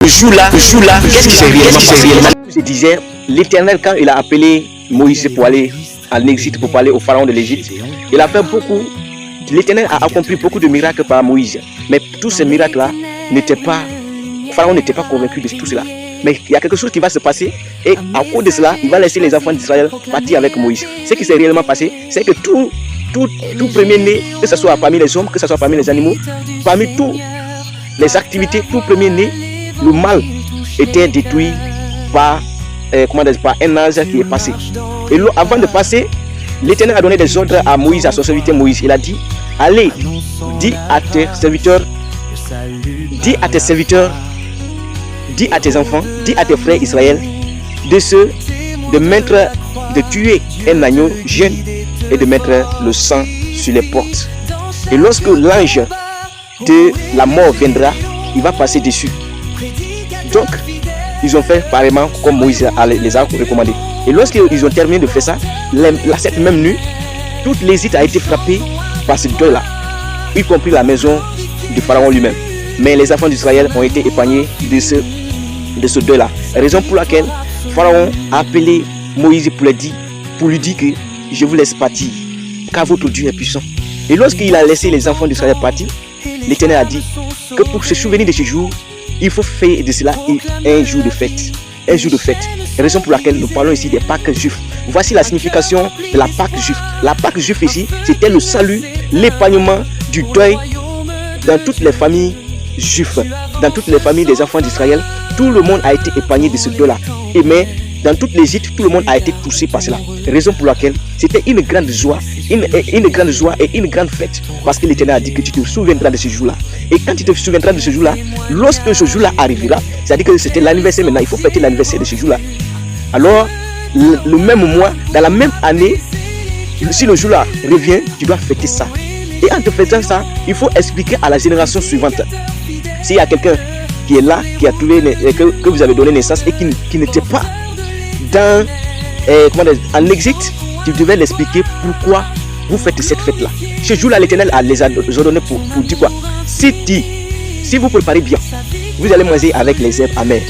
Qu'est-ce qui s'est réellement passé? Je disais, l'Éternel, quand il a appelé Moïse pour aller en Égypte, pour parler au pharaon de l'Égypte, il a fait beaucoup. L'Éternel a accompli beaucoup de miracles par Moïse. Mais tous ces miracles-là n'étaient pas. Le pharaon n'était pas convaincu de tout cela. Mais il y a quelque chose qui va se passer. Et à cause de cela, il va laisser les enfants d'Israël partir avec Moïse. Ce qui s'est réellement passé, c'est que tout premier-né, que ce soit parmi les hommes, que ce soit parmi les animaux, parmi toutes les activités, tout premier-né, le mal était détruit par, par un ange qui est passé. Et avant de passer, l'Éternel a donné des ordres à Moïse, à son serviteur Moïse. Il a dit, allez, dis à tes serviteurs, dis à tes enfants, dis à tes frères Israël de tuer un agneau jeune et de mettre le sang sur les portes. Et lorsque l'ange de la mort viendra, il va passer dessus. Donc, ils ont fait pareillement comme Moïse les a recommandé. Et lorsqu'ils ont terminé de faire ça, cette même nuit, toute l'Égypte a été frappée par ce deuil-là, y compris la maison du pharaon lui-même. Mais les enfants d'Israël ont été épargnés de ce deuil-là. Raison pour laquelle Pharaon a appelé Moïse pour lui dire que je vous laisse partir, car votre Dieu est puissant. Et lorsqu'il a laissé les enfants d'Israël partir, l'Éternel a dit que pour se souvenir de ce jour, il faut faire de cela un jour de fête. Un jour de fête. Raison pour laquelle nous parlons ici des Pâques juifs. Voici la signification de la Pâque juive. La Pâque juive ici, c'était le salut, l'épargnement du deuil dans toutes les familles juives, dans toutes les familles des enfants d'Israël. Tout le monde a été épargné de ce deuil-là. Mais dans toute l'Égypte, tout le monde a été touché par cela. Raison pour laquelle c'était une grande joie, une grande joie et une grande fête. Parce que l'Éternel a dit que tu te souviendras de ce jour-là. Et quand tu te souviendras de ce jour-là, lorsque ce jour-là arrivera, c'est-à-dire que c'était l'anniversaire maintenant, il faut fêter l'anniversaire de ce jour-là. Alors, le même mois, dans la même année, si le jour-là revient, tu dois fêter ça. Et en te faisant ça, il faut expliquer à la génération suivante. S'il y a quelqu'un qui est là, qui a trouvé, que vous avez donné naissance et qui n'était pas en Égypte, tu devais l'expliquer pourquoi vous faites cette fête-là. Ce jour-là, l'Éternel les a ordonné pour dire quoi? Si vous préparez bien, vous allez manger avec les herbes amères.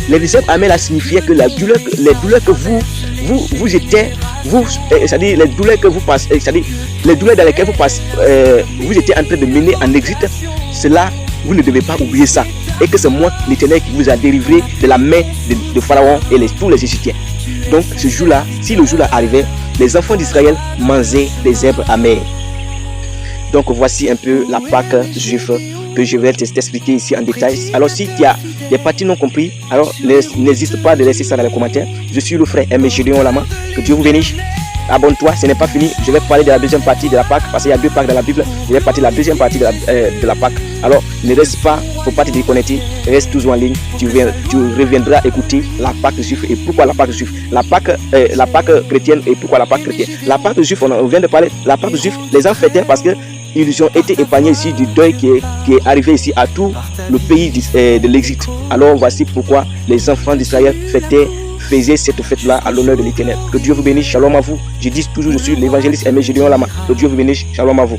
Les herbes amères signifiaient que les douleurs que vous étiez, c'est-à-dire les douleurs que vous passez, c'est-à-dire les douleurs dans lesquelles vous étiez en train de mener en Égypte, cela, vous ne devez pas oublier ça. Et que c'est moi, l'Éternel, qui vous a délivré de la main de Pharaon et tous les Égyptiens. Donc, ce jour-là, si le jour-là arrivait, les enfants d'Israël mangeaient des herbes amères. Donc, voici un peu la Pâque juive que je vais t'expliquer ici en détail. Alors, si tu as des parties non comprises, alors n'hésite pas de laisser ça dans les commentaires. Je suis le frère Aimé Gédéon Lama. Que Dieu vous bénisse. Abonne-toi, ce n'est pas fini. Je vais parler de la deuxième partie de la Pâque parce qu'il y a deux Pâques dans la Bible. Je vais parler de la deuxième partie de la Pâque. Alors, ne reste pas, il ne faut pas te déconnecter. Reste toujours en ligne. Tu reviendras écouter la Pâque juive et pourquoi la Pâque juive. La Pâque chrétienne et pourquoi la Pâque chrétienne. La Pâque juive, on vient de parler. La Pâque juive, les gens fêtaient parce qu'ils ont été épargnés ici du deuil qui est arrivé ici à tout le pays de l'Égypte. Alors, voici pourquoi les enfants d'Israël faisaient cette fête-là à l'honneur de l'Éternel. Que Dieu vous bénisse, shalom à vous. Je dis toujours, je suis l'évangéliste Aimé Gédéon Lama. Que Dieu vous bénisse, shalom à vous.